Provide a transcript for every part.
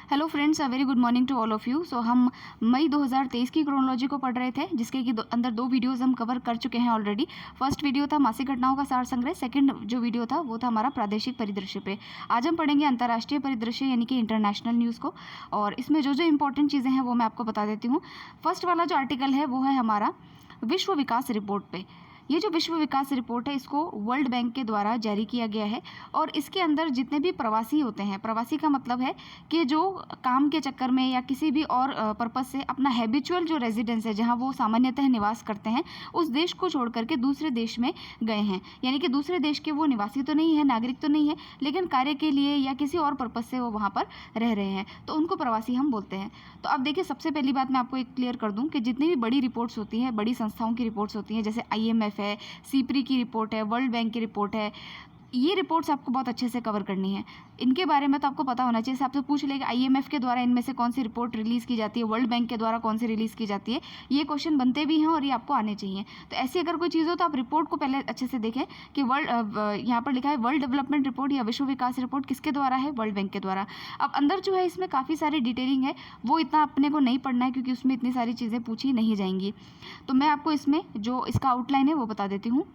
Hello friends, very good morning to all of you. So हम मई 2023 की chronology को पढ़ रहे थे, जिसके कि अंदर दो वीडियोस हम कवर कर चुके हैं ऑलरेडी। फर्स्ट वीडियो था मासिक घटनाओं का सार संग्रह, सेकंड जो वीडियो था वो था हमारा प्रादेशिक परिदृश्य पे। आज हम पढ़ेंगे अंतर्राष्ट्रीय परिदृश्य यानी कि इंटरनेशनल न्यूज़ को, और इसमें जो जो इंपॉर्टेंट चीज़ें हैं वो मैं आपको बता देती हूँ। फर्स्ट वाला जो आर्टिकल है वो है हमारा विश्व विकास रिपोर्ट पे। ये जो विश्व विकास रिपोर्ट है इसको वर्ल्ड बैंक के द्वारा जारी किया गया है, और इसके अंदर जितने भी प्रवासी होते हैं, प्रवासी का मतलब है कि जो काम के चक्कर में या किसी भी और पर्पज़ से अपना हैबिचुअल जो रेजिडेंस है, जहां वो सामान्यतः निवास करते हैं, उस देश को छोड़ करके दूसरे देश में गए हैं। यानी कि दूसरे देश के वो निवासी तो नहीं है, नागरिक तो नहीं है, लेकिन कार्य के लिए या किसी और पर्पज़ से वो वहाँ पर रह रहे हैं, तो उनको प्रवासी हम बोलते हैं। तो अब देखिए, सबसे पहली बात मैं आपको एक क्लियर कर दूँ कि जितनी भी बड़ी रिपोर्ट्स होती हैं, बड़ी संस्थाओं की रिपोर्ट्स होती हैं, जैसे IMF है, सीप्री की रिपोर्ट है, वर्ल्ड बैंक की रिपोर्ट है, ये रिपोर्ट्स आपको बहुत अच्छे से कवर करनी है। इनके बारे में तो आपको पता होना चाहिए। आपसे पूछ लेगा IMF के द्वारा इनमें से कौन सी रिपोर्ट रिलीज़ की जाती है, वर्ल्ड बैंक के द्वारा कौन सी रिलीज़ की जाती है, ये क्वेश्चन बनते भी हैं और ये आपको आने चाहिए। तो ऐसी अगर कोई चीज़ हो तो आप रिपोर्ट को पहले अच्छे से देखें कि यहाँ पर लिखा है वर्ल्ड डेवलपमेंट रिपोर्ट या विश्व विकास रिपोर्ट, किसके द्वारा है? वर्ल्ड बैंक के द्वारा। अब अंदर जो है इसमें काफ़ी सारी डिटेलिंग है, वो इतना अपने को नहीं पढ़ना है क्योंकि उसमें इतनी सारी चीज़ें पूछी नहीं जाएंगी। तो मैं आपको इसमें जो इसका आउटलाइन है वो बता देती हूँ।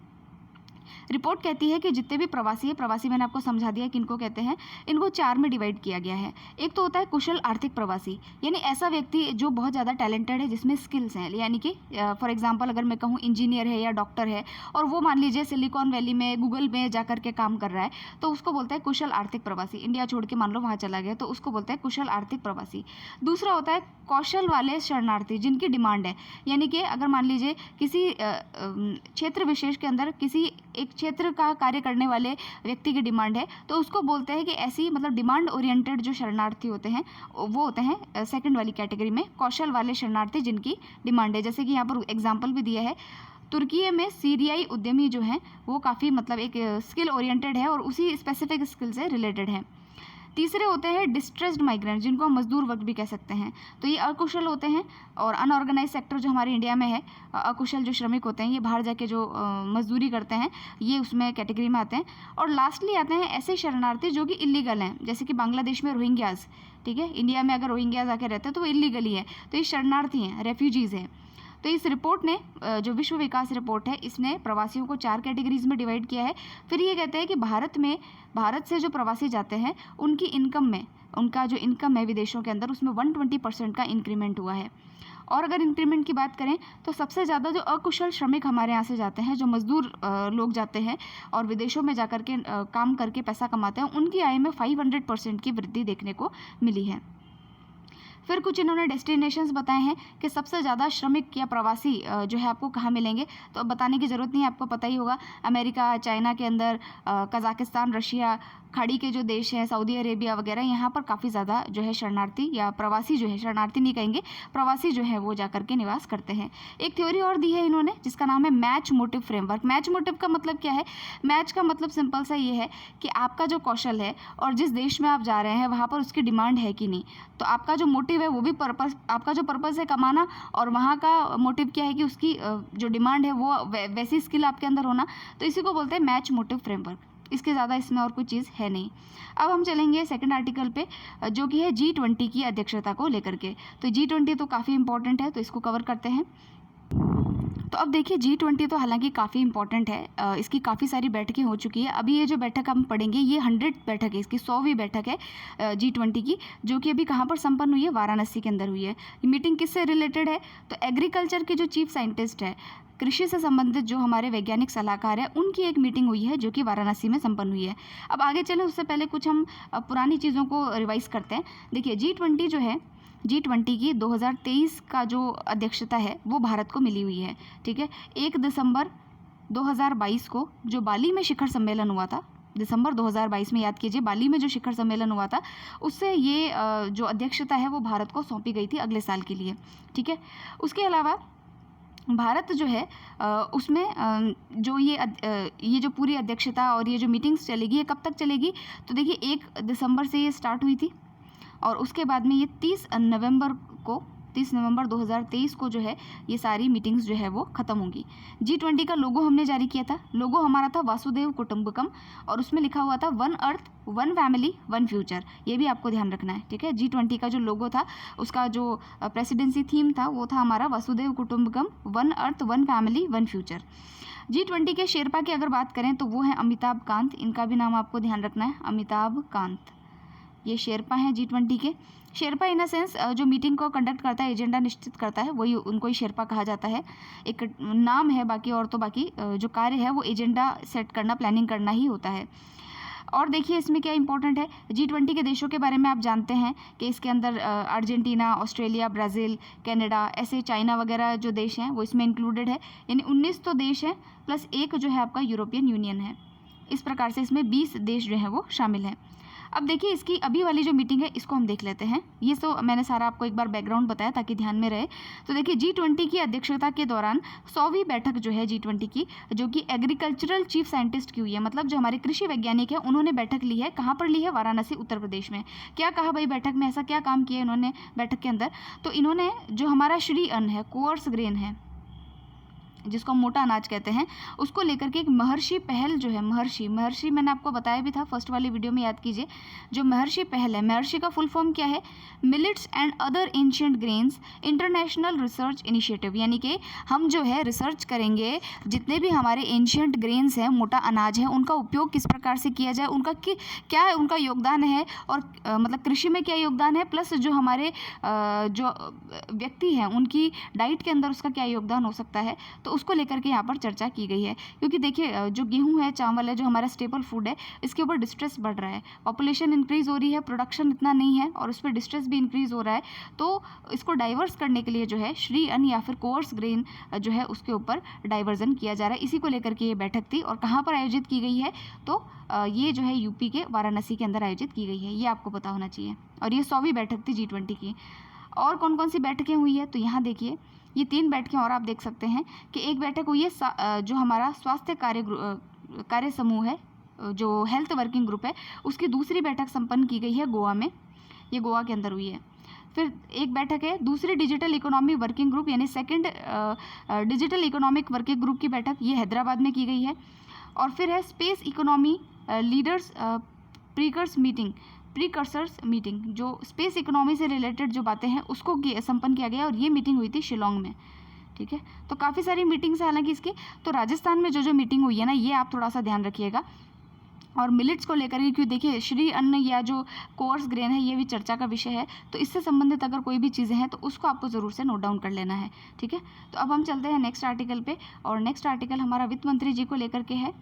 रिपोर्ट कहती है कि जितने भी प्रवासी है, प्रवासी मैंने आपको समझा दिया कि इनको कहते हैं, इनको 4 में डिवाइड किया गया है। एक तो होता है कुशल आर्थिक प्रवासी, यानी ऐसा व्यक्ति जो बहुत ज़्यादा टैलेंटेड है, जिसमें स्किल्स हैं, यानी कि फॉर एग्जांपल अगर मैं कहूँ इंजीनियर है या डॉक्टर है और वो मान लीजिए सिलिकॉन वैली में, गूगल में जा करके काम कर रहा है, तो उसको बोलते हैं कुशल आर्थिक प्रवासी। इंडिया छोड़ के मान लो वहाँ चला गया तो उसको बोलते हैं कुशल आर्थिक प्रवासी। दूसरा होता है कौशल वाले शरणार्थी, जिनकी डिमांड है, यानी कि अगर मान लीजिए किसी क्षेत्र विशेष के अंदर किसी एक क्षेत्र का कार्य करने वाले व्यक्ति की डिमांड है, तो उसको बोलते हैं कि ऐसी मतलब डिमांड ओरिएंटेड जो शरणार्थी होते हैं वो होते हैं सेकंड वाली कैटेगरी में, कौशल वाले शरणार्थी जिनकी डिमांड है। जैसे कि यहाँ पर एग्जाम्पल भी दिया है, तुर्की में सीरियाई उद्यमी जो हैं वो काफ़ी मतलब एक स्किल ओरिएंटेड है और उसी स्पेसिफिक स्किल से रिलेटेड है। तीसरे होते हैं डिस्ट्रेस्ड माइग्रेंट, जिनको हम मजदूर वर्ग भी कह सकते हैं, तो ये अकुशल होते हैं। और अनऑर्गेनाइज सेक्टर जो हमारे इंडिया में है, अकुशल जो श्रमिक होते हैं, ये बाहर जाके जो मजदूरी करते हैं, ये उसमें कैटेगरी में आते हैं। और लास्टली आते हैं ऐसे शरणार्थी जो कि इलीगल हैं, जैसे कि बांग्लादेश में रोहिंग्याज, ठीक है, इंडिया में अगर रोहिंग्याज आके रहते हैं तो वो इलीगली है, तो ये शरणार्थी हैं, रेफ्यूजीज़ हैं। तो इस रिपोर्ट ने जो विश्व विकास रिपोर्ट है, इसने प्रवासियों को 4 कैटेगरीज में डिवाइड किया है। फिर ये कहते हैं कि भारत से जो प्रवासी जाते हैं उनकी इनकम में, उनका जो इनकम है विदेशों के अंदर, उसमें 120% का इंक्रीमेंट हुआ है। और अगर इंक्रीमेंट की बात करें तो सबसे ज़्यादा जो अकुशल श्रमिक हमारे यहाँ से जाते हैं, जो मजदूर लोग जाते हैं और विदेशों में जा कर के काम करके पैसा कमाते हैं, उनकी आय में 500% की वृद्धि देखने को मिली है। फिर कुछ इन्होंने डेस्टिनेशंस बताए हैं कि सबसे ज़्यादा श्रमिक या प्रवासी जो है आपको कहाँ मिलेंगे, तो अब बताने की ज़रूरत नहीं है, आपको पता ही होगा। अमेरिका, चाइना के अंदर, कज़ाकिस्तान, रशिया, खाड़ी के जो देश हैं, सऊदी अरेबिया वगैरह, यहाँ पर काफ़ी ज़्यादा जो है शरणार्थी या प्रवासी जो है, शरणार्थी नहीं कहेंगे, प्रवासी जो है वो जा करके निवास करते हैं। एक थ्योरी और दी है इन्होंने जिसका नाम है match motive framework. Match motive का मतलब क्या है? मैच का मतलब सिंपल सा ये है कि आपका जो कौशल है और जिस देश में आप जा रहे हैं वहाँ पर उसकी डिमांड है कि नहीं। तो आपका जो मोटिव है वो भी पर्पस, आपका जो पर्पस है कमाना, और वहाँ का मोटिव क्या है कि उसकी जो डिमांड है वो वैसी स्किल आपके अंदर होना, तो इसी को बोलते हैं मैच मोटिव फ्रेमवर्क। इसके ज़्यादा इसमें और कोई चीज़ है नहीं। अब हम चलेंगे सेकंड आर्टिकल पे, जो कि है G20 की अध्यक्षता को लेकर के। तो G20 तो काफ़ी इंपॉर्टेंट है, तो इसको कवर करते हैं। तो अब देखिए, G20 तो हालांकि काफ़ी इंपॉर्टेंट है, इसकी काफ़ी सारी बैठकें हो चुकी है। अभी ये जो बैठक हम पढ़ेंगे ये 100 बैठक है, इसकी 100वीं बैठक है G20 की, जो कि अभी कहाँ पर संपन्न हुई है? वाराणसी के अंदर हुई है। मीटिंग किससे रिलेटेड है? तो एग्रीकल्चर के जो चीफ साइंटिस्ट है, कृषि से संबंधित जो हमारे वैज्ञानिक सलाहकार है, उनकी एक मीटिंग हुई है जो कि वाराणसी में संपन्न हुई है। अब आगे चलें उससे पहले कुछ हम पुरानी चीज़ों को रिवाइज करते हैं। देखिए, G20 जो है, G20 की 2023 का जो अध्यक्षता है वो भारत को मिली हुई है, ठीक है। 1 दिसंबर 2022 को जो बाली में शिखर सम्मेलन हुआ था, दिसंबर 2022 में, याद कीजिए, बाली में जो शिखर सम्मेलन हुआ था, उससे ये जो अध्यक्षता है वो भारत को सौंपी गई थी अगले साल के लिए, ठीक है। उसके अलावा भारत जो है उसमें जो ये जो पूरी अध्यक्षता और ये जो मीटिंग्स चलेगी, ये कब तक चलेगी? तो देखिए, 1 दिसंबर से ये स्टार्ट हुई थी और उसके बाद में ये 30 नवंबर को 31 नवंबर 2023 को जो है ये सारी मीटिंग्स जो है वो ख़त्म होंगी। G20 का लोगो हमने जारी किया था। लोगो हमारा था वासुदेव कुटुंबकम और उसमें लिखा हुआ था one earth one family one future. ये भी आपको ध्यान रखना है, ठीक है। G20 का जो लोगो था, उसका जो प्रेसिडेंसी थीम था, वो था हमारा वासुदेव कुटुंबकम, one earth one family one future. G20 के शेरपा की अगर बात करें तो वो है अमिताभ कांत। इनका भी नाम आपको ध्यान रखना है, अमिताभ कांत। ये शेरपा हैं G20 के। शेरपा इन अ सेंस जो मीटिंग को कंडक्ट करता है, एजेंडा निश्चित करता है, वही उनको ही शेरपा कहा जाता है। एक नाम है, बाकी और तो बाकी जो कार्य है वो एजेंडा सेट करना, प्लानिंग करना ही होता है। और देखिए इसमें क्या इंपॉर्टेंट है, G20 के देशों के बारे में आप जानते हैं कि इसके अंदर अर्जेंटीना, ऑस्ट्रेलिया, ब्राज़ील, कनाडा, ऐसे चाइना वगैरह जो देश हैं वो इसमें इंक्लूडेड है। यानी 19 तो देश हैं प्लस एक जो है आपका यूरोपियन यूनियन है। इस प्रकार से इसमें 20 देश जो हैं वो शामिल हैं। अब देखिए इसकी अभी वाली जो मीटिंग है इसको हम देख लेते हैं। ये तो मैंने सारा आपको एक बार बैकग्राउंड बताया ताकि ध्यान में रहे। तो देखिए G20 की अध्यक्षता के दौरान 100वीं बैठक जो है G20 की, जो कि एग्रीकल्चरल चीफ साइंटिस्ट की हुई है, मतलब जो हमारे कृषि वैज्ञानिक हैं उन्होंने बैठक ली है। कहाँ पर ली है? वाराणसी, उत्तर प्रदेश में। क्या कहा भाई बैठक में, ऐसा क्या काम किया इन्होंने बैठक के अंदर? तो इन्होंने जो हमारा श्री अन्न है, कोअर्स ग्रेन है, जिसको मोटा अनाज कहते हैं, उसको लेकर के एक महर्षि पहल जो है, महर्षि मैंने आपको बताया भी था फर्स्ट वाली वीडियो में, याद कीजिए। जो महर्षि पहल है, महर्षि का फुल फॉर्म क्या है? Millets and other ancient grains international research initiative. यानी कि हम जो है रिसर्च करेंगे, जितने भी हमारे एंशिएंट ग्रेन्स हैं, मोटा अनाज है, उनका उपयोग किस प्रकार से किया जाए, उनका क्या है, उनका योगदान है, और मतलब कृषि में क्या योगदान है, प्लस जो हमारे जो व्यक्ति हैं उनकी डाइट के अंदर उसका क्या योगदान हो सकता है, तो उसको लेकर के यहाँ पर चर्चा की गई है। क्योंकि देखिए जो गेहूं है, चावल है, जो हमारा स्टेपल फूड है, इसके ऊपर डिस्ट्रेस बढ़ रहा है, पॉपुलेशन इंक्रीज हो रही है, प्रोडक्शन इतना नहीं है और उस पर डिस्ट्रेस भी इंक्रीज हो रहा है। तो इसको डाइवर्स करने के लिए जो है श्री अन्न या फिर कोअर्स ग्रेन जो है उसके ऊपर डाइवर्जन किया जा रहा है। इसी को लेकर के ये बैठक थी और कहाँ पर आयोजित की गई है? तो ये जो है यूपी के वाराणसी के अंदर आयोजित की गई है, ये आपको पता होना चाहिए। और ये 100वीं बैठक थी G20 की। और कौन कौन सी बैठकें हुई है? तो यहाँ देखिए ये 3 बैठकें और आप देख सकते हैं कि एक बैठक हुई है जो हमारा स्वास्थ्य कार्य समूह है, जो हेल्थ वर्किंग ग्रुप है, उसकी दूसरी बैठक संपन्न की गई है गोवा में। ये गोवा के अंदर हुई है। फिर एक बैठक है दूसरी डिजिटल इकोनॉमी वर्किंग ग्रुप, यानी second digital economic working group की बैठक, ये हैदराबाद में की गई है। और फिर है space economy leaders precursors meeting, जो स्पेस इकोनॉमी से रिलेटेड जो बातें हैं उसको संपन्न किया गया और ये मीटिंग हुई थी शिलोंग में, ठीक है। तो काफ़ी सारी मीटिंग्स हैं हालांकि इसकी। तो राजस्थान में जो मीटिंग हुई है ना, ये आप थोड़ा सा ध्यान रखिएगा। और मिलेट्स को लेकर के, क्योंकि देखिए श्री अन्न या जो कोअर्स ग्रेन है ये भी चर्चा का विषय है, तो इससे संबंधित अगर कोई भी चीज़ें हैं तो उसको आपको ज़रूर से नोट डाउन कर लेना है, ठीक है। तो अब हम चलते हैं नेक्स्ट आर्टिकल पे, और नेक्स्ट आर्टिकल हमारा वित्त मंत्री जी को लेकर के है।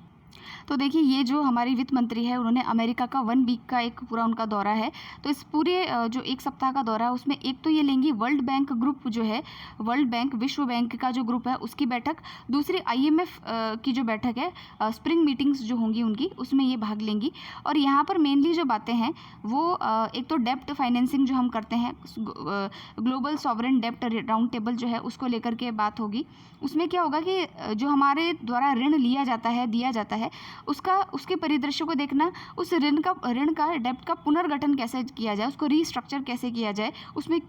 तो देखिए ये जो हमारी वित्त मंत्री है, उन्होंने अमेरिका का 1 वीक का एक पूरा उनका दौरा है। तो इस पूरे जो 1 सप्ताह का दौरा है उसमें एक तो ये लेंगी वर्ल्ड बैंक ग्रुप जो है, वर्ल्ड बैंक, विश्व बैंक का जो ग्रुप है उसकी बैठक, दूसरी IMF की जो बैठक है, स्प्रिंग मीटिंग्स जो होंगी उनकी, उसमें ये भाग लेंगी। और यहाँ पर मेनली जो बातें हैं वो एक तो डेप्ट फाइनेंसिंग जो हम करते हैं, ग्लोबल सॉवरेन डेप्ट राउंड टेबल जो है उसको लेकर के बात होगी। उसमें क्या होगा कि जो हमारे द्वारा ऋण लिया जाता है, दिया जाता है, उसके परिदृश्य को देखना, उस ऋण का डेप्ट का पुनर्गठन कैसे किया जाए, उसको रीस्ट्रक्चर कैसे किया जाए, उसमें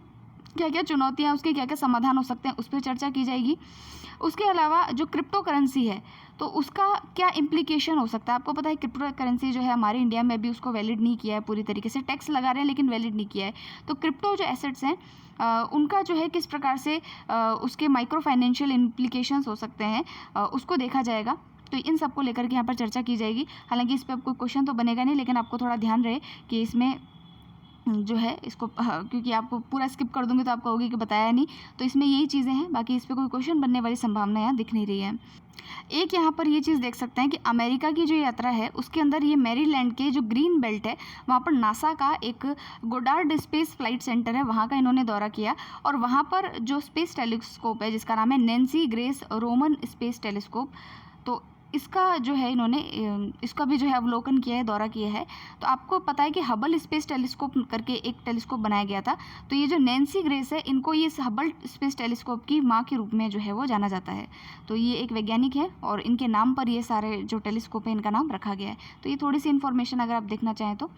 क्या क्या चुनौतियाँ, उसके क्या क्या समाधान हो सकते हैं, उस पर चर्चा की जाएगी। उसके अलावा जो क्रिप्टो करेंसी है तो उसका क्या इम्प्लीकेशन हो सकता है। आपको पता है क्रिप्टो करेंसी जो है हमारे इंडिया में भी उसको वैलिड नहीं किया है पूरी तरीके से, टैक्स लगा रहे हैं लेकिन वैलिड नहीं किया है। तो क्रिप्टो जो एसेट्स हैं उनका जो है किस प्रकार से उसके माइक्रो फाइनेंशियल इम्प्लीकेशंस हो सकते हैं, उसको देखा जाएगा। तो इन सब को लेकर के यहाँ पर चर्चा की जाएगी। हालांकि इस पर कोई क्वेश्चन तो बनेगा नहीं, लेकिन आपको थोड़ा ध्यान रहे कि इसमें जो है इसको क्योंकि आपको पूरा स्किप कर दूंगी तो आप कहोगे कि बताया नहीं, तो इसमें यही चीज़ें हैं, बाकी इस पर कोई क्वेश्चन बनने वाली संभावना यहाँ दिख नहीं रही है। एक यहाँ पर ये चीज़ देख सकते हैं कि अमेरिका की जो यात्रा है उसके अंदर ये मैरीलैंड के जो ग्रीन बेल्ट है वहाँ पर नासा का एक गोडार्ड स्पेस फ्लाइट सेंटर है, वहाँ का इन्होंने दौरा किया। और वहाँ पर जो स्पेस टेलीस्कोप है जिसका नाम है Nancy grace Roman space telescope, तो इसका जो है इन्होंने इसका भी जो है अवलोकन किया है, दौरा किया है। तो आपको पता है कि हबल स्पेस टेलीस्कोप करके एक टेलीस्कोप बनाया गया था, तो ये जो नैन्सी ग्रेस है इनको ये हबल स्पेस टेलीस्कोप की माँ के रूप में जो है वो जाना जाता है। तो ये एक वैज्ञानिक है और इनके नाम पर ये सारे जो टेलीस्कोप है इनका नाम रखा गया है। तो ये थोड़ी सी इन्फॉर्मेशन अगर आप देखना चाहें तो।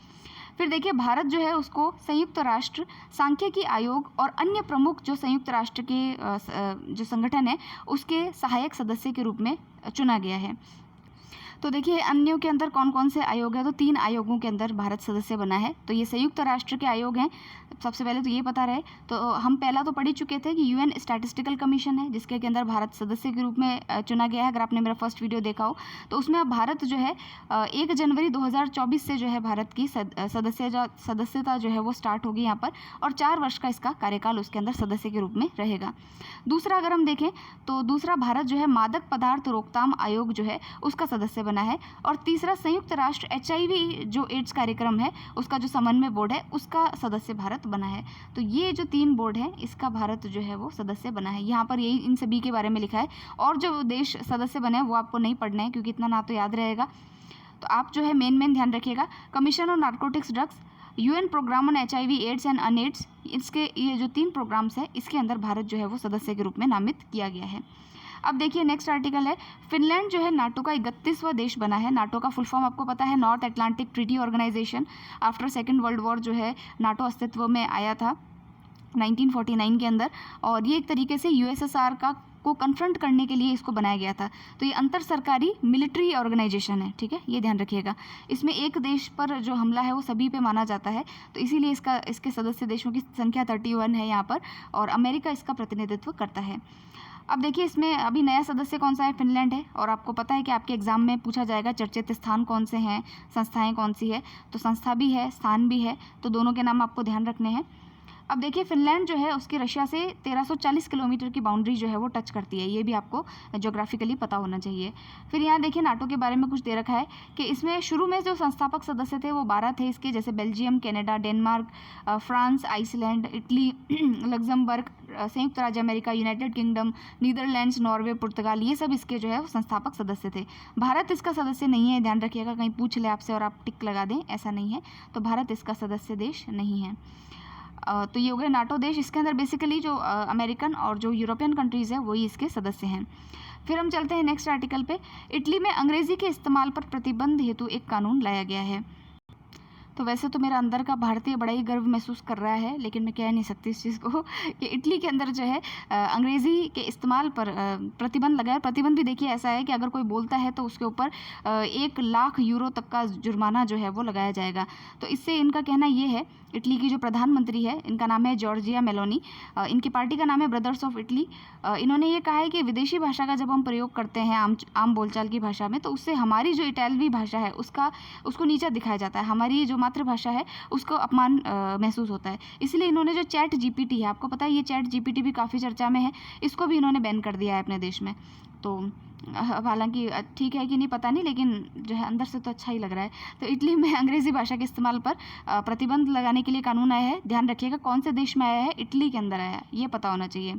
फिर देखिए भारत जो है उसको संयुक्त राष्ट्र सांख्यिकी आयोग और अन्य प्रमुख जो संयुक्त राष्ट्र के जो संगठन है उसके सहायक सदस्य के रूप में चुना गया है। तो देखिए अन्यों के अंदर कौन कौन से आयोग है, तो 3 आयोगों के अंदर भारत सदस्य बना है। तो ये संयुक्त राष्ट्र के आयोग हैं, सबसे पहले तो ये पता रहे। तो हम पहला तो पढ़ ही चुके थे कि यूएन स्टैटिस्टिकल कमीशन है जिसके के अंदर भारत सदस्य के रूप में चुना गया है। अगर आपने मेरा फर्स्ट वीडियो देखा हो तो उसमें अब भारत जो है 1 जनवरी 2024 से जो है भारत की सदस्यता जो है वो स्टार्ट होगी यहाँ पर, और 4 वर्ष का इसका कार्यकाल उसके अंदर सदस्य के रूप में रहेगा। दूसरा अगर हम देखें तो दूसरा भारत जो है मादक पदार्थ रोकथाम आयोग जो है उसका सदस्य बना है। और तीसरा संयुक्त राष्ट्र HIV जो एड्स कार्यक्रम है उसका जो समन्वय बोर्ड है उसका सदस्य भारत बना है। तो ये जो 3 बोर्ड है इसका भारत जो है वो सदस्य बना है। यहाँ पर यही इन सभी के बारे में लिखा है, और जो देश सदस्य बने हैं वो आपको नहीं पढ़ना है क्योंकि इतना ना तो याद रहेगा। तो आप जो है मेन ध्यान रखिएगा, commission on narcotics drugs, UN programme on HIV AIDS and UNAIDS, इसके ये जो 3 प्रोग्राम्स है इसके अंदर भारत जो है वो सदस्य के रूप में नामित किया गया है। अब देखिए नेक्स्ट आर्टिकल है, फिनलैंड जो है नाटो का 31वां देश बना है। नाटो का फुल फॉर्म आपको पता है, North Atlantic Treaty Organization. After second world war जो है नाटो अस्तित्व में आया था 1949 के अंदर, और ये एक तरीके से USSR को कन्फ्रंट करने के लिए इसको बनाया गया था। तो ये अंतर सरकारी मिलिट्री ऑर्गेनाइजेशन है, ठीक है, ये ध्यान रखिएगा। इसमें एक देश पर जो हमला है वो सभी पे माना जाता है, तो इसीलिए इसके सदस्य देशों की संख्या 31 है यहाँ पर, और अमेरिका इसका प्रतिनिधित्व करता है। अब देखिए इसमें अभी नया सदस्य कौन सा है, फिनलैंड है। और आपको पता है कि आपके एग्जाम में पूछा जाएगा चर्चित स्थान कौन से हैं, संस्थाएं कौन सी है, तो संस्था भी है, स्थान भी है, तो दोनों के नाम आपको ध्यान रखने हैं। अब देखिए फिनलैंड जो है उसकी रशिया से 1340 किलोमीटर की बाउंड्री जो है वो टच करती है, ये भी आपको ज्योग्राफिकली पता होना चाहिए। फिर यहाँ देखिए नाटो के बारे में कुछ दे रखा है कि इसमें शुरू में जो संस्थापक सदस्य थे वो 12 थे इसके, जैसे Belgium, Canada, Denmark, France, Iceland, Italy, Luxembourg, संयुक्त राज्य America, United Kingdom, Netherlands, Norway, पुर्तगाल, ये सब इसके जो है वो संस्थापक सदस्य थे। भारत इसका सदस्य नहीं है, ध्यान रखिएगा, कहीं पूछ ले आपसे और आप टिक लगा दें, ऐसा नहीं है। तो भारत इसका सदस्य देश नहीं है। तो ये हो गए नाटो देश। इसके अंदर बेसिकली जो अमेरिकन और जो यूरोपियन कंट्रीज़ है वही इसके सदस्य हैं। फिर हम चलते हैं नेक्स्ट आर्टिकल पे। इटली में अंग्रेज़ी के इस्तेमाल पर प्रतिबंध हेतु एक कानून लाया गया है। तो वैसे तो मेरा अंदर का भारतीय बड़ा ही गर्व महसूस कर रहा है, लेकिन मैं कह नहीं सकती इस चीज़ को कि इटली के अंदर जो है अंग्रेज़ी के इस्तेमाल पर प्रतिबंध लगा है। प्रतिबंध भी देखिए ऐसा है कि अगर कोई बोलता है तो उसके ऊपर 1 लाख यूरो तक का जुर्माना जो है वो लगाया जाएगा। तो इससे इनका कहना ये है, इटली की जो प्रधानमंत्री है इनका नाम है जॉर्जिया मेलोनी, इनकी पार्टी का नाम है ब्रदर्स ऑफ इटली। इन्होंने ये कहा है कि विदेशी भाषा का जब हम प्रयोग करते हैं आम बोलचाल की भाषा में, तो उससे हमारी जो इटालवी भाषा है उसको नीचा दिखाया जाता है, हमारी जो मातृभाषा है उसको अपमान महसूस होता है। इसलिए इन्होंने जो चैट GPT है, आपको पता है ये चैट GPT भी काफ़ी चर्चा में है, इसको भी इन्होंने बैन कर दिया है अपने देश में। तो हालांकि ठीक है कि नहीं पता नहीं, लेकिन जो है अंदर से तो अच्छा ही लग रहा है। तो इटली में अंग्रेज़ी भाषा के इस्तेमाल पर प्रतिबंध लगाने के लिए कानून आया है। ध्यान रखिएगा कौन से देश में आया है, इटली के अंदर आया है, ये पता होना चाहिए।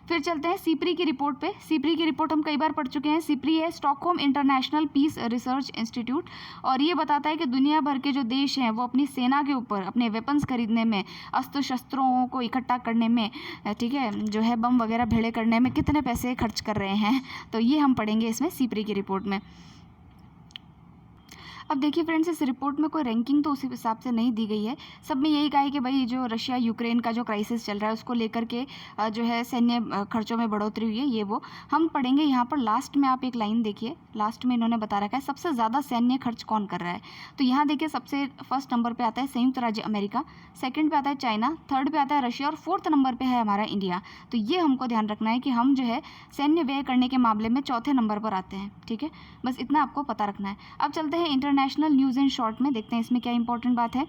फिर चलते हैं सीप्री की रिपोर्ट पे। सीप्री की रिपोर्ट हम कई बार पढ़ चुके हैं। सीप्री है Stockholm International Peace Research Institute, और ये बताता है कि दुनिया भर के जो देश हैं वो अपनी सेना के ऊपर अपने वेपन्स खरीदने में, अस्त्र शस्त्रों को इकट्ठा करने में, ठीक है, जो है बम वगैरह भेड़े करने में कितने पैसे खर्च कर रहे हैं, तो ये हम पढ़ेंगे इसमें सीप्री की रिपोर्ट में। अब देखिए फ्रेंड्स, इस रिपोर्ट में कोई रैंकिंग तो उसी हिसाब से नहीं दी गई है। सब में यही कहा है कि भाई जो रशिया यूक्रेन का जो क्राइसिस चल रहा है उसको लेकर के जो है सैन्य खर्चों में बढ़ोतरी हुई है, ये वो हम पढ़ेंगे। यहाँ पर लास्ट में आप एक लाइन देखिए, लास्ट में इन्होंने बता रखा है सबसे ज़्यादा सैन्य खर्च कौन कर रहा है। तो यहाँ देखिए सबसे फर्स्ट नंबर पर आता है संयुक्त राज्य अमेरिका, सेकेंड पे आता है चाइना, थर्ड पे आता है रशिया, और फोर्थ नंबर पर है हमारा इंडिया। तो ये हमको ध्यान रखना है कि हम जो है सैन्य व्यय करने के मामले में चौथे नंबर पर आते हैं, ठीक है, बस इतना आपको पता रखना है। अब चलते हैं इंटरनेशनल न्यूज़ इन शॉर्ट में, देखते हैं इसमें क्या इंपॉर्टेंट बात है।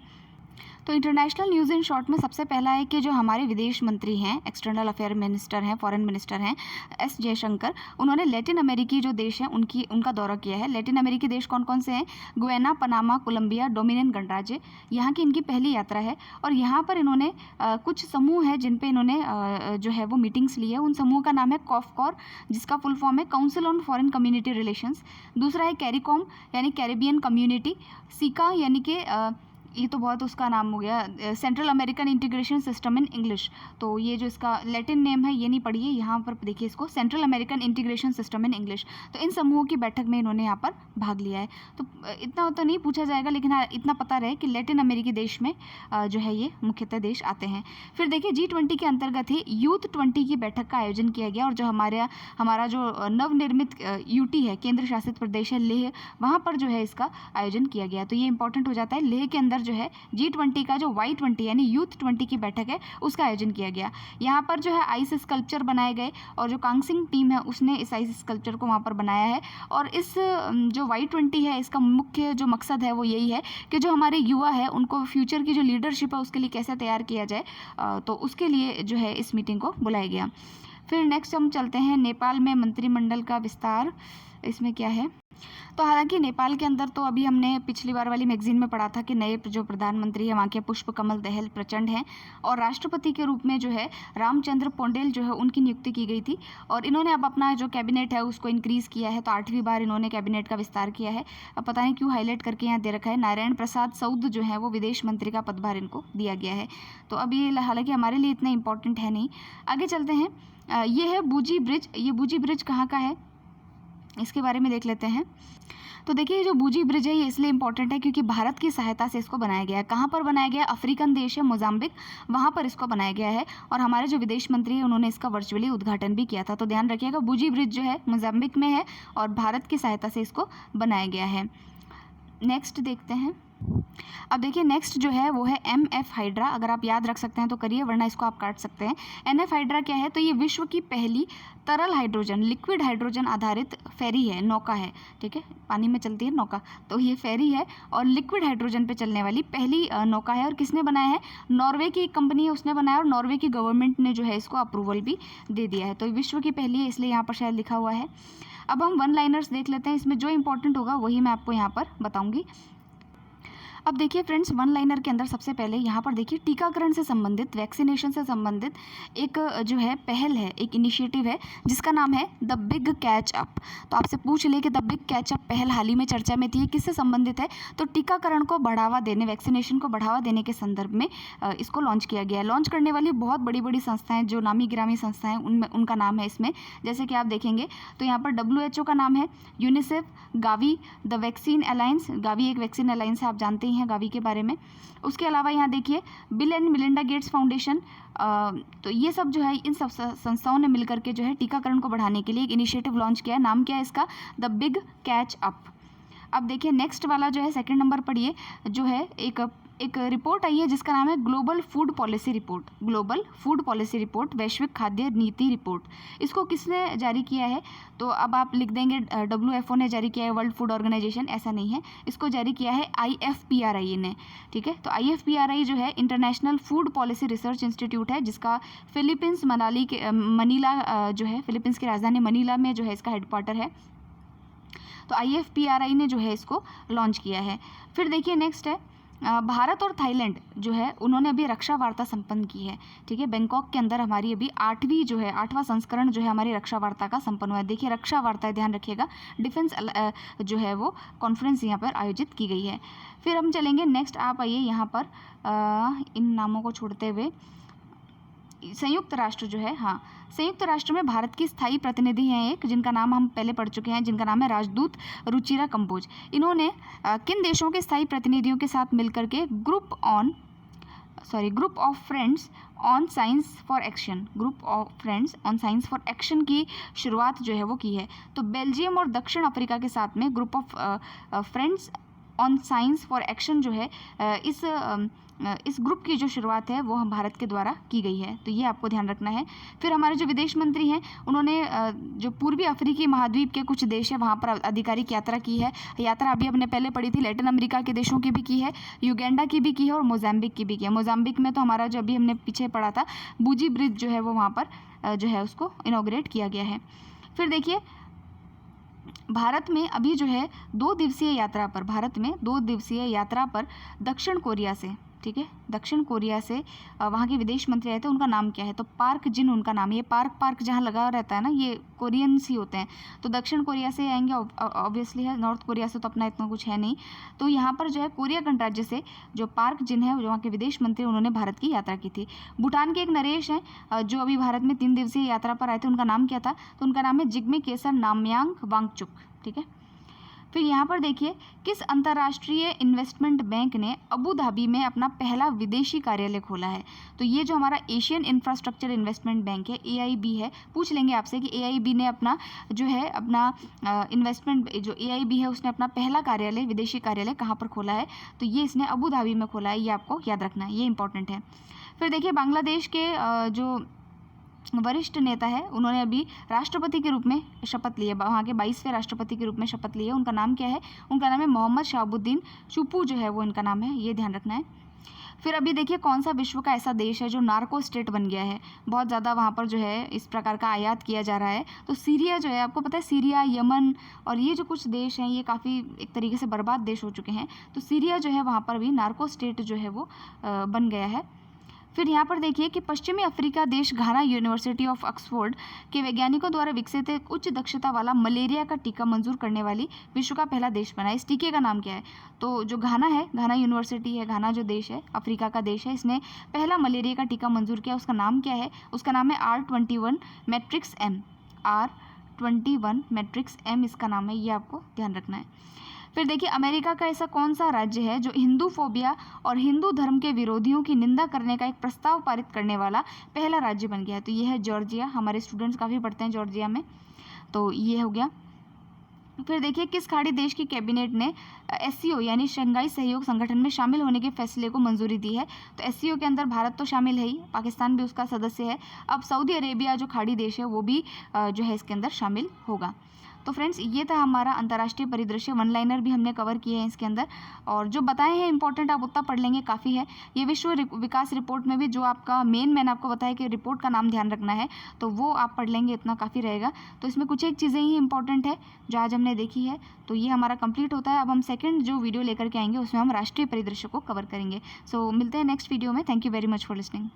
तो इंटरनेशनल न्यूज़ इन शॉर्ट में सबसे पहला है कि जो हमारे विदेश मंत्री हैं, एक्सटर्नल अफेयर मिनिस्टर हैं, फॉरेन मिनिस्टर हैं S जयशंकर, उन्होंने लैटिन अमेरिकी जो देश हैं उनका दौरा किया है। लैटिन अमेरिकी देश कौन कौन से हैं? गुयाना, पनामा, कोलंबिया, डोमिनिकन गणराज्य, यहाँ की इनकी पहली यात्रा है। और यहाँ पर इन्होंने कुछ समूह है जिन पे इन्होंने जो है वो मीटिंग्स ली है। उन समूह का नाम है कॉफकॉर, जिसका फुल फॉर्म है council on foreign community relations. दूसरा है कैरिकॉम यानी कैरिबियन कम्युनिटी, सीका यानी कि ये तो बहुत उसका नाम हो गया, central American integration system in English. तो ये जो इसका लैटिन नेम है ये नहीं पढ़िए, यहाँ पर देखिए इसको, central American integration system in English. तो इन समूहों की बैठक में इन्होंने यहाँ पर भाग लिया है। तो इतना तो नहीं पूछा जाएगा, लेकिन हाँ इतना पता रहे कि लैटिन अमेरिकी देश में जो है ये मुख्यतः देश आते हैं। फिर देखिए G20 के अंतर्गत ही यूथ 20 की बैठक का आयोजन किया गया, और जो हमारा जो नवनिर्मित यूटी है, केंद्र शासित प्रदेश है लेह, वहाँ पर जो है इसका आयोजन किया गया। तो ये इंपॉर्टेंट हो जाता है, लेह के अंदर जो है G20 का जो Y20 यानी यूथ 20 की बैठक है उसका आयोजन किया गया। यहाँ पर जो है आइस स्कल्पचर बनाए गए, और जो कांगसिंग टीम है उसने इस आइस स्कल्पचर को वहाँ पर बनाया है। और इस जो Y20 है इसका मुख्य जो मकसद है वो यही है कि जो हमारे युवा है उनको फ्यूचर की जो लीडरशिप है उसके लिए कैसे तैयार किया जाए, तो उसके लिए जो है इस मीटिंग को बुलाया गया। फिर नेक्स्ट हम चलते हैं नेपाल में मंत्रिमंडल का विस्तार, इसमें क्या है। तो हालांकि नेपाल के अंदर तो अभी हमने पिछली बार वाली मैगजीन में पढ़ा था कि नए जो प्रधानमंत्री हैं वहाँ के पुष्प कमल दहल प्रचंड हैं, और राष्ट्रपति के रूप में जो है रामचंद्र पौडेल जो है उनकी नियुक्ति की गई थी। और इन्होंने अब अपना जो कैबिनेट है उसको इंक्रीज़ किया है, तो 8वीं बार इन्होंने कैबिनेट का विस्तार किया है। अब पता नहीं क्यों हाईलाइट करके यहाँ दे रखा है, नारायण प्रसाद सऊद जो है वो विदेश मंत्री का पदभार इनको दिया गया है। तो अब ये हालांकि हमारे लिए इतना इंपॉर्टेंट है नहीं। आगे चलते हैं, ये है बूजी ब्रिज। ये बूजी ब्रिज कहाँ का है इसके बारे में देख लेते हैं। तो देखिए जो बूजी ब्रिज है ये इसलिए इंपॉर्टेंट है क्योंकि भारत की सहायता से इसको बनाया गया है। कहाँ पर बनाया गया है? अफ्रीकन देश है मोजाम्बिक, वहाँ पर इसको बनाया गया है, और हमारे जो विदेश मंत्री हैं उन्होंने इसका वर्चुअली उद्घाटन भी किया था। तो ध्यान रखिएगा, बूजी ब्रिज जो है मोजाम्बिक में है और भारत की सहायता से इसको बनाया गया है। नेक्स्ट देखते हैं। अब देखिए नेक्स्ट जो है वो है MF हाइड्रा। अगर आप याद रख सकते हैं तो करिए, वरना इसको आप काट सकते हैं। NF हाइड्रा क्या है? तो ये विश्व की पहली तरल हाइड्रोजन, लिक्विड हाइड्रोजन आधारित फेरी है, नौका है, ठीक है, पानी में चलती है नौका, तो ये फेरी है और लिक्विड हाइड्रोजन पे चलने वाली पहली नौका है। और किसने बनाया है? नॉर्वे की एक कंपनी है उसने बनाया, और नॉर्वे की गवर्नमेंट ने जो है इसको अप्रूवल भी दे दिया है। तो विश्व की पहली है, इसलिए यहाँ पर शायद लिखा हुआ है। अब हम वन लाइनर्स देख लेते हैं, इसमें जो इंपॉर्टेंट होगा वही मैं आपको यहाँ पर बताऊँगी। अब देखिए फ्रेंड्स, वन लाइनर के अंदर सबसे पहले यहाँ पर देखिए टीकाकरण से संबंधित, वैक्सीनेशन से संबंधित एक जो है पहल है, एक इनिशिएटिव है जिसका नाम है द बिग कैच अप। तो आपसे पूछ ले कि द बिग कैच अप पहल हाल ही में चर्चा में थी, किससे संबंधित है? तो टीकाकरण को बढ़ावा देने, वैक्सीनेशन को बढ़ावा देने के संदर्भ में इसको लॉन्च किया गया है। लॉन्च करने वाली बहुत बड़ी बड़ी संस्थाएँ, जो नामी गिरामी संस्थाएँ, उनमें उनका नाम है इसमें, जैसे कि आप देखेंगे तो यहाँ पर WHO का नाम है, UNICEF, Gavi, the vaccine alliance, Gavi एक वैक्सीन अलायंस है, आप जानते हैं गावी के बारे में। उसके अलावा यहाँ देखिए bill and Melinda Gates foundation, तो ये सब जो है इन सब संस्थाओं ने मिलकर के जो है टीकाकरण को बढ़ाने के लिए एक इनिशिएटिव लॉन्च किया है। नाम क्या है इसका? The big catch up. अब देखिए नेक्स्ट वाला जो है सेकंड नंबर पढ़िए, जो है एक रिपोर्ट आई है जिसका नाम है global food policy report. Global food policy report, वैश्विक खाद्य नीति रिपोर्ट। इसको किसने जारी किया है? तो अब आप लिख देंगे WHO ने जारी किया है, वर्ल्ड फूड ऑर्गेनाइजेशन, ऐसा नहीं है, इसको जारी किया है IFPRI ने, ठीक है। तो IFPRI जो है international food policy research institute है, जिसका फिलीपींस मनीला जो है, फिलीपींस की राजधानी मनीला में जो है इसका हेडक्वार्टर है। तो IFPRI ने जो है इसको लॉन्च किया है। फिर देखिए नेक्स्ट है भारत और थाईलैंड जो है उन्होंने अभी रक्षा वार्ता संपन्न की है, ठीक है। बैंकॉक के अंदर हमारी अभी 8वां संस्करण जो है हमारी रक्षा वार्ता का संपन्न हुआ है। देखिए रक्षा वार्ता है, ध्यान रखिएगा, डिफेंस जो है वो कॉन्फ्रेंस यहाँ पर आयोजित की गई है। फिर हम चलेंगे नेक्स्ट, आप आइए यहाँ पर इन नामों को छोड़ते हुए, संयुक्त राष्ट्र जो है, हाँ, संयुक्त राष्ट्र में भारत की स्थायी प्रतिनिधि हैं एक, जिनका नाम हम पहले पढ़ चुके हैं, जिनका नाम है राजदूत रुचिरा कंबोज। इन्होंने किन देशों के स्थायी प्रतिनिधियों के साथ मिलकर के group of friends on science for action, group of friends on science for action की शुरुआत जो है वो की है। तो बेल्जियम और दक्षिण अफ्रीका के साथ में group of friends on science for action जो है इस ग्रुप की जो शुरुआत है वो हम भारत के द्वारा की गई है। तो ये आपको ध्यान रखना है। फिर हमारे जो विदेश मंत्री हैं उन्होंने जो पूर्वी अफ्रीकी महाद्वीप के कुछ देश है वहाँ पर आधिकारिक यात्रा की है। यात्रा अभी हमने पहले पढ़ी थी, लैटिन अमेरिका के देशों की भी की है, युगांडा की भी की है और मोजाम्बिक की भी की है। मोजाम्बिक में तो हमारा जो अभी हमने पीछे पढ़ा था बूजी ब्रिज जो है वो वहाँ पर जो है उसको इनॉग्रेट किया गया है। फिर देखिए भारत में अभी जो है 2 दिवसीय यात्रा पर दक्षिण कोरिया से, ठीक है, दक्षिण कोरिया से वहाँ के विदेश मंत्री आए थे, उनका नाम क्या है? तो पार्क जिन उनका नाम है। ये पार्क जहाँ लगा रहता है ना, ये कोरियंस ही होते हैं। तो दक्षिण कोरिया से आएंगे ऑब्वियसली है, नॉर्थ कोरिया से तो अपना इतना कुछ है नहीं। तो यहाँ पर जो है कोरिया गणराज्य से जो पार्क जिन है, वहाँ के विदेश मंत्री, उन्होंने भारत की यात्रा की थी। भूटान के एक नरेश हैं जो अभी भारत में 3 दिवसीय यात्रा पर आए थे, उनका नाम क्या था? तो उनका नाम है जिग्मे केसर नामयांग वांगचुक, ठीक है। फिर यहाँ पर देखिए, किस अंतर्राष्ट्रीय इन्वेस्टमेंट बैंक ने अबू धाबी में अपना पहला विदेशी कार्यालय खोला है? तो ये जो हमारा एशियन इंफ्रास्ट्रक्चर इन्वेस्टमेंट बैंक है, AIB है। पूछ लेंगे आपसे कि AIB ने अपना जो है अपना इन्वेस्टमेंट जो AIB है उसने अपना पहला कार्यालय, विदेशी कार्यालय कहाँ पर खोला है? तो ये इसने अबू धाबी में खोला है। ये आपको याद रखना है, ये इंपॉर्टेंट है। फिर देखिए, बांग्लादेश के जो वरिष्ठ नेता है, उन्होंने अभी राष्ट्रपति के रूप में शपथ ली है, वहाँ के 22वें राष्ट्रपति के रूप में शपथ ली है। उनका नाम क्या है? उनका नाम है मोहम्मद शहाबुद्दीन चुप्पू जो है वो इनका नाम है, ये ध्यान रखना है। फिर अभी देखिए, कौन सा विश्व का ऐसा देश है जो नार्को स्टेट बन गया है? बहुत ज़्यादा वहाँ पर जो है इस प्रकार का आयात किया जा रहा है। तो सीरिया जो है, आपको पता है सीरिया, यमन और ये जो कुछ देश हैं, ये काफ़ी एक तरीके से बर्बाद देश हो चुके हैं। तो सीरिया जो है वहाँ पर भी नार्को स्टेट जो है वो बन गया है। फिर यहाँ पर देखिए कि पश्चिमी अफ्रीका देश घाना यूनिवर्सिटी ऑफ ऑक्सफोर्ड के वैज्ञानिकों द्वारा विकसित एक उच्च दक्षता वाला मलेरिया का टीका मंजूर करने वाली विश्व का पहला देश बना है। इस टीके का नाम क्या है? तो जो घाना है, घाना यूनिवर्सिटी है, घाना जो देश है, अफ्रीका का देश है, इसने पहला मलेरिया का टीका मंजूर किया। उसका नाम क्या है? उसका नाम है R21 matrix M, R21 matrix M इसका नाम है, ये आपको ध्यान रखना है। फिर देखिए, अमेरिका का ऐसा कौन सा राज्य है जो हिंदू फोबिया और हिंदू धर्म के विरोधियों की निंदा करने का एक प्रस्ताव पारित करने वाला पहला राज्य बन गया है? तो ये है जॉर्जिया। हमारे स्टूडेंट्स काफ़ी पढ़ते हैं जॉर्जिया में, तो ये हो गया। फिर देखिए, किस खाड़ी देश की कैबिनेट ने SCO यानी शंघाई सहयोग संगठन में शामिल होने के फैसले को मंजूरी दी है? तो SCO के अंदर भारत तो शामिल है ही, पाकिस्तान भी उसका सदस्य है। अब सऊदी अरेबिया जो खाड़ी देश है वो भी जो है इसके अंदर शामिल होगा। तो फ्रेंड्स, ये था हमारा अंतर्राष्ट्रीय परिदृश्य, वन लाइनर भी हमने कवर किए हैं इसके अंदर, और जो बताए हैं इंपॉर्टेंट आप उतना पढ़ लेंगे, काफ़ी है। ये विश्व विकास रिपोर्ट में भी जो आपका मैंने आपको बताया कि रिपोर्ट का नाम ध्यान रखना है, तो वो आप पढ़ लेंगे, इतना काफ़ी रहेगा। तो इसमें कुछ एक चीज़ें ही इंपॉर्टेंट है जो आज हमने देखी है। तो ये हमारा कंप्लीट होता है। अब हम सेकेंड जो वीडियो लेकर के आएंगे उसमें हम राष्ट्रीय परिदृश्य को कवर करेंगे। सो मिलते हैं नेक्स्ट वीडियो में। Thank you very much for listening.